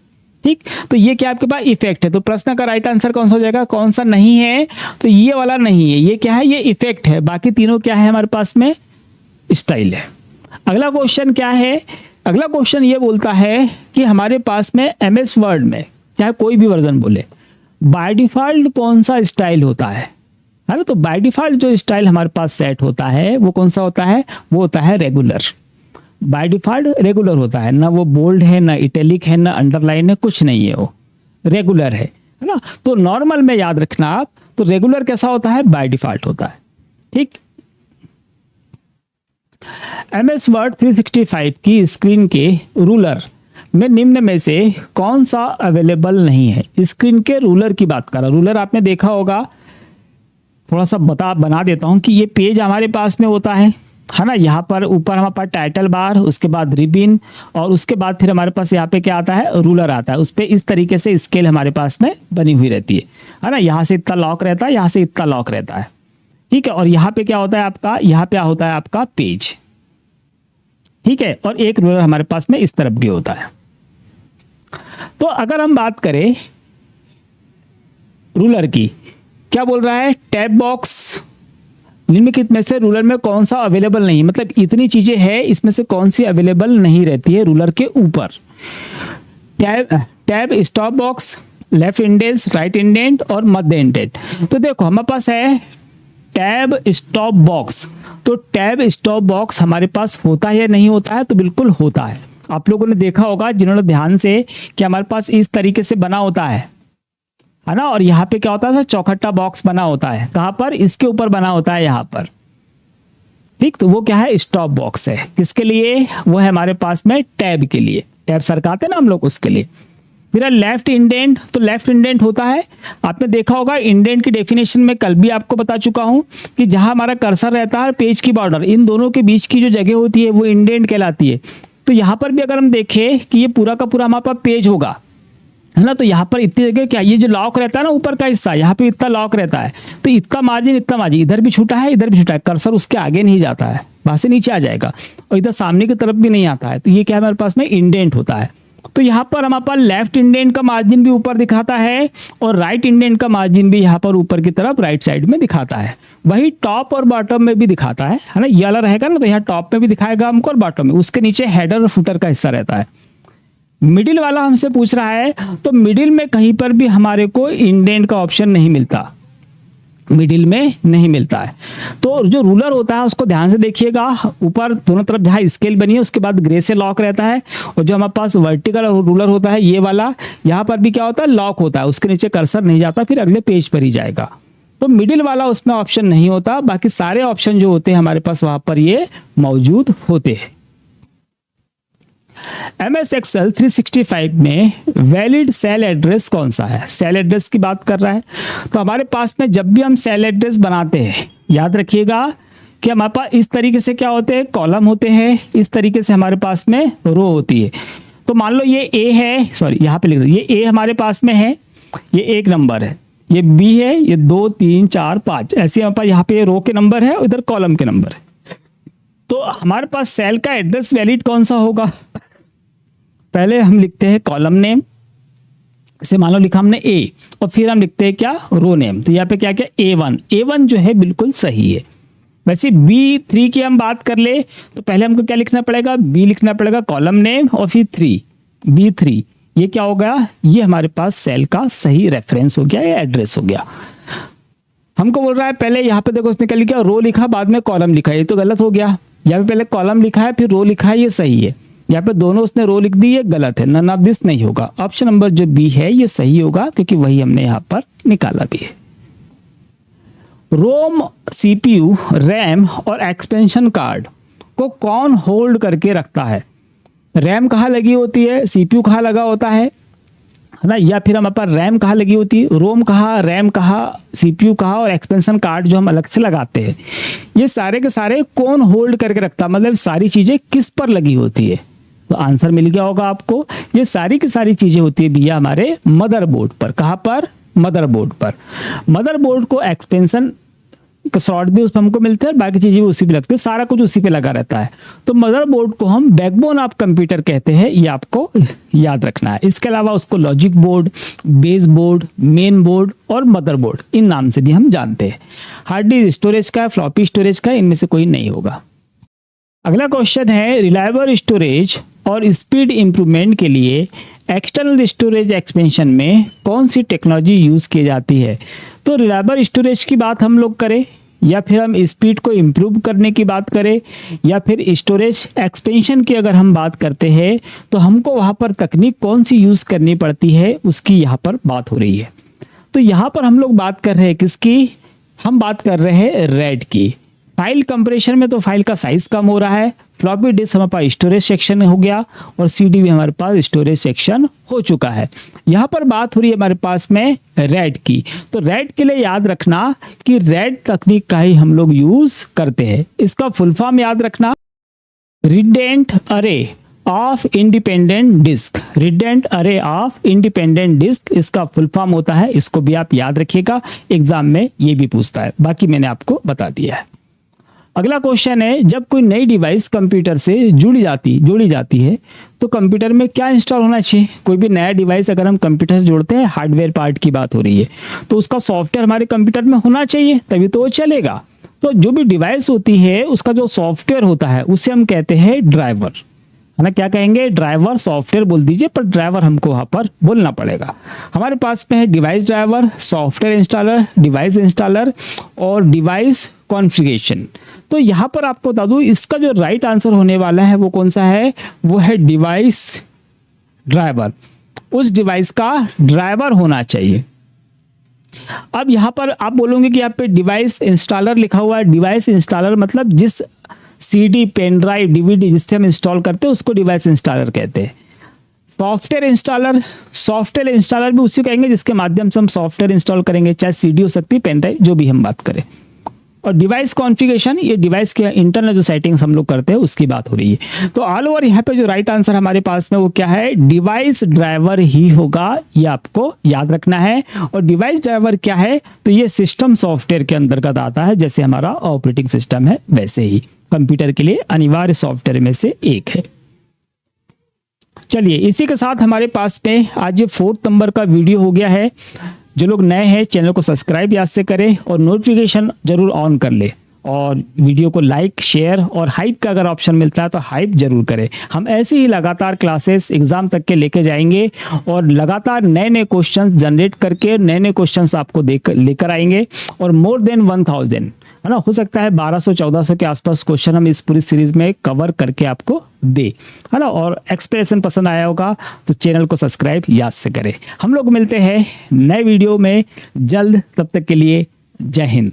ठीक, तो ये क्या आपके पास इफेक्ट है। तो प्रश्न का राइट आंसर कौन सा हो जाएगा, कौन सा नहीं है, तो ये वाला नहीं है, ये क्या है, ये इफेक्ट है। बाकी तीनों क्या है हमारे पास में, स्टाइल है। अगला क्वेश्चन क्या है, अगला क्वेश्चन ये बोलता है कि हमारे पास में MS वर्ड में चाहे कोई भी वर्जन बोले, बाय डिफॉल्ट कौन सा स्टाइल होता है ना। तो बाय डिफॉल्ट जो स्टाइल हमारे पास सेट होता है वो कौन सा होता है, वो होता है रेगुलर। बाय डिफॉल्ट रेगुलर होता है, ना वो बोल्ड है, ना इटैलिक है, ना अंडरलाइन है, कुछ नहीं है, वो रेगुलर है ना। तो नॉर्मल में याद रखना आप, तो रेगुलर कैसा होता है, बाय डिफॉल्ट होता है। ठीक, MS वर्ड 365 की स्क्रीन के रूलर में निम्न में से कौन सा अवेलेबल नहीं है। स्क्रीन के रूलर की बात कर रहा, रूलर आपने देखा होगा, थोड़ा सा बना देता हूं कि ये पेज हमारे पास में होता है ना। यहाँ पर ऊपर हमारे पास टाइटल बार, उसके बाद रिबिन, और उसके बाद फिर हमारे पास यहाँ पे क्या आता है, रूलर आता है। उस पर इस तरीके से स्केल हमारे पास में बनी हुई रहती है ना। यहाँ से इतना लॉक रहता है, यहाँ से इतना लॉक रहता है, ठीक है। और यहाँ पे क्या होता है आपका, यहाँ पे होता है आपका पेज, ठीक है। और एक रूलर हमारे पास में इस तरफ भी होता है। तो अगर हम बात करें रूलर की, क्या बोल रहा है, टैब बॉक्स निम्नलिखित में से रूलर में कौन सा अवेलेबल नहीं, मतलब इतनी चीजें हैं, इसमें से कौन सी अवेलेबल नहीं रहती है रूलर के ऊपर। Tab, stop box, left indent, right indent और मध्य इंडेंट। तो देखो हमारे पास है टैब स्टॉप बॉक्स। तो टैब स्टॉप बॉक्स हमारे पास होता है या नहीं होता है, तो बिल्कुल होता है। आप लोगों ने देखा होगा जिन्होंने ध्यान से, कि हमारे पास इस तरीके से बना होता है ना। और यहाँ पे क्या होता है, चौखट्टा बॉक्स बना होता है, कहाँ पर, इसके ऊपर बना होता है यहाँ पर, ठीक। तो वो क्या है, स्टॉप बॉक्स है। किसके लिए, वो है हमारे पास में टैब के लिए, टैब सरकाते ना हम लोग, उसके लिए। फिर लेफ्ट इंडेंट, तो लेफ्ट इंडेंट होता है, आपने देखा होगा इंडेंट की डेफिनेशन में कल भी आपको बता चुका हूं कि जहां हमारा कर्सर रहता है, पेज की बॉर्डर, इन दोनों के बीच की जो जगह होती है वो इंडेंट कहलाती है। तो यहाँ पर भी अगर हम देखें कि ये पूरा का पूरा हमारे पास पेज होगा, है ना। तो यहाँ पर इतनी जगह क्या, ये जो लॉक रहता है ना ऊपर का हिस्सा, यहाँ पे इतना लॉक रहता है, तो इतना मार्जिन, इतना मार्जिन, इधर भी छूटा है, इधर भी छूटा है, कर्सर उसके आगे नहीं जाता है, वहां से नीचे आ जाएगा, और इधर सामने की तरफ भी नहीं आता है। तो ये क्या हमारे पास में इंडेंट होता है। तो यहाँ पर हमारे पास लेफ्ट इंडेंट का मार्जिन भी ऊपर दिखाता है, और राइट इंडेंट का मार्जिन भी यहाँ पर ऊपर की तरफ राइट साइड में दिखाता है। वही टॉप और बॉटम में भी दिखाता है ना। ये वाला रहेगा ना, तो यहाँ टॉप में भी दिखाएगा हमको और बॉटम में, उसके नीचे हेडर और फुटर का हिस्सा रहता है। मिडिल वाला हमसे पूछ रहा है, तो मिडिल में कहीं पर भी हमारे को इंडेंट का ऑप्शन नहीं मिलता, मिडिल में नहीं मिलता है। तो जो रूलर होता है उसको ध्यान से देखिएगा, ऊपर दोनों तरफ जहाँ स्केल बनी है उसके बाद ग्रे से लॉक रहता है, और जो हमारे पास वर्टिकल रूलर होता है ये वाला, यहाँ पर भी क्या होता है, लॉक होता है, उसके नीचे कर्सर नहीं जाता, फिर अगले पेज पर ही जाएगा। तो मिडिल वाला उसमें ऑप्शन नहीं होता, बाकी सारे ऑप्शन जो होते हैं हमारे पास वहां पर ये मौजूद होते हैं। MS Excel 365 में वैलिड सेल एड्रेस कौन सा है, सेल एड्रेस की बात कर रहा है। तो हमारे पास में जब भी हम सेल एड्रेस बनाते हैं, याद रखिएगा कि हमारे पास इस तरीके से क्या होते हैं, कॉलम होते हैं, इस तरीके से हमारे पास में रो होती है। तो मान लो ये ए है, सॉरी यहाँ पे लिख दो, ये ए हमारे पास में है, ये 1 नंबर है, ये बी है, ये 2 3 4 5 ऐसे हमारे पास यहाँ पे रो के नंबर है, इधर कॉलम के नंबर है। तो हमारे पास सेल का एड्रेस वैलिड कौन सा होगा? पहले हम लिखते हैं कॉलम नेम, से मान लो लिखा हमने ए, और फिर हम लिखते हैं क्या, रो नेम। तो यहाँ पे क्या क्या, A1 जो है बिल्कुल सही है। वैसे B3 की हम बात कर ले तो पहले हमको क्या लिखना पड़ेगा, B लिखना पड़ेगा, कॉलम नेम और फिर 3, B3। ये क्या हो गया, ये हमारे पास सेल का सही रेफरेंस हो गया या एड्रेस हो गया। हमको बोल रहा है पहले यहाँ पे देखो उसने क्या लिखा, रो लिखा बाद में कॉलम लिखा, ये तो गलत हो गया। यहाँ पे पहले कॉलम लिखा है फिर रो लिखा है, ये सही है। यहाँ पे दोनों उसने रो लिख दी, ये गलत है, नन ऑफ दिस नहीं होगा। ऑप्शन नंबर जो बी है ये सही होगा, क्योंकि वही हमने यहाँ पर निकाला भी है। रोम, CPU, रैम और एक्सपेंशन कार्ड को कौन होल्ड करके रखता है? रैम कहाँ लगी होती है, CPU कहाँ लगा होता है ना, या फिर हमारे पास रैम कहाँ लगी होती है, रोम कहाँ, रैम कहाँ, CPU कहाँ, और एक्सपेंशन कार्ड जो हम अलग से लगाते हैं, ये सारे के सारे कौन होल्ड करके रखता है, मतलब सारी चीजें किस पर लगी होती है? तो आंसर मिल गया होगा आपको। ये सारी की सारी चीजें होती है भैया हमारे मदरबोर्ड पर। कहाँ पर? मदरबोर्ड पर। मदरबोर्ड को एक्सपेंशन स्लॉट भी उसमें हमको मिलते हैं, बाकी चीजें भी उसी पे लगती है, सारा कुछ उसी पे लगा रहता है। तो मदरबोर्ड को हम बैकबोन ऑफ कंप्यूटर कहते हैं, ये आपको याद रखना है। इसके अलावा उसको logic board, base board, main board और मदरबोर्ड इन नाम से भी हम जानते हैं। हार्ड डिस्क स्टोरेज का, फ्लॉपी स्टोरेज का, इनमें से कोई नहीं होगा। अगला क्वेश्चन है, रिलायबल स्टोरेज और स्पीड इंप्रूवमेंट के लिए एक्सटर्नल स्टोरेज एक्सपेंशन में कौन सी टेक्नोलॉजी यूज की जाती है? तो रिलायबल स्टोरेज की बात हम लोग करें, या फिर हम स्पीड को इम्प्रूव करने की बात करें, या फिर स्टोरेज एक्सपेंशन की अगर हम बात करते हैं, तो हमको वहाँ पर तकनीक कौन सी यूज करनी पड़ती है उसकी यहाँ पर बात हो रही है। तो यहाँ पर हम लोग बात कर रहे हैं किसकी? हम बात कर रहे हैं रैड की। फाइल कंप्रेशन में तो फाइल का साइज कम हो रहा है, फ्लॉपी डिस्क हमारे पास स्टोरेज सेक्शन हो गया, और CD भी हमारे पास स्टोरेज सेक्शन हो चुका है। यहाँ पर बात हो रही है हमारे पास में रैड की। तो रैड के लिए याद रखना कि रैड तकनीक का ही हम लोग यूज करते हैं। इसका फुल फॉर्म याद रखना, रिडंडेंट अरे ऑफ इंडिपेंडेंट डिस्क। रिडंडेंट अरे ऑफ इंडिपेंडेंट डिस्क इसका फुल फॉर्म होता है। इसको भी आप याद रखिएगा, एग्जाम में ये भी पूछता है, बाकी मैंने आपको बता दिया है। अगला क्वेश्चन है, जब कोई नई डिवाइस कंप्यूटर से जोड़ी जाती है तो कंप्यूटर में क्या इंस्टॉल होना चाहिए? कोई भी नया डिवाइस अगर हम कंप्यूटर से जोड़ते हैं, हार्डवेयर पार्ट की बात हो रही है, तो उसका सॉफ्टवेयर हमारे कंप्यूटर में होना चाहिए, तभी तो वो चलेगा। तो जो भी डिवाइस होती है उसका जो सॉफ्टवेयर होता है उसे हम कहते हैं ड्राइवर, है ना। क्या कहेंगे? ड्राइवर। सॉफ्टवेयर बोल दीजिए, पर ड्राइवर हमको वहां पर बोलना पड़ेगा। हमारे पास में है device driver, software installer, device installer और डिवाइस कॉन्फ़िगरेशन। तो यहाँ पर आपको बता दूं, इसका जो राइट आंसर होने वाला है वो कौन सा है? वो है डिवाइस ड्राइवर। उस डिवाइस का ड्राइवर होना चाहिए। अब यहाँ पर आप बोलोगे कि यहाँ पे डिवाइस इंस्टॉलर लिखा हुआ है। डिवाइस इंस्टॉलर मतलब जिस CD, पेन ड्राइव, DVD जिससे हम इंस्टॉल करते हैं उसको डिवाइस इंस्टॉलर कहते हैं। सॉफ्टवेयर इंस्टॉलर भी उसी कहेंगे जिसके माध्यम से हम सॉफ्टवेयर इंस्टॉल करेंगे, चाहे CD हो सकती है, पेन ड्राइव, जो भी हम बात करें। और डिवाइस कॉन्फ़िगरेशन, ये डिवाइस के इंटरनल जो सेटिंग्स हम लोग करते हैं उसकी बात हो रही है। तो ऑल ओवर यहाँ पे जो राइट आंसर हमारे पास में वो क्या है? डिवाइस ड्राइवर ही होगा, ये आपको याद रखना है। और डिवाइस ड्राइवर क्या है? तो ये सिस्टम सॉफ्टवेयर के अंतर्गत आता है, जैसे हमारा ऑपरेटिंग सिस्टम है वैसे ही कंप्यूटर के लिए अनिवार्य सॉफ्टवेयर में से एक है। चलिए, इसी के साथ हमारे पास में आज ये 4 नंबर का वीडियो हो गया है। जो लोग नए हैं चैनल को सब्सक्राइब याद से करें और नोटिफिकेशन जरूर ऑन कर ले, और वीडियो को लाइक, शेयर और हाइप का अगर ऑप्शन मिलता है तो हाइप जरूर करें। हम ऐसे ही लगातार क्लासेस एग्जाम तक के लेके जाएंगे और लगातार नए नए क्वेश्चंस जनरेट करके नए नए क्वेश्चंस आपको लेकर आएंगे, और मोर देन 1000, है ना, हो सकता है 1200-1400 के आसपास क्वेश्चन हम इस पूरी सीरीज में कवर करके आपको दे, है ना। और एक्सप्रेशन पसंद आया होगा तो चैनल को सब्सक्राइब याद से करें। हम लोग मिलते हैं नए वीडियो में जल्द, तब तक के लिए जय हिंद।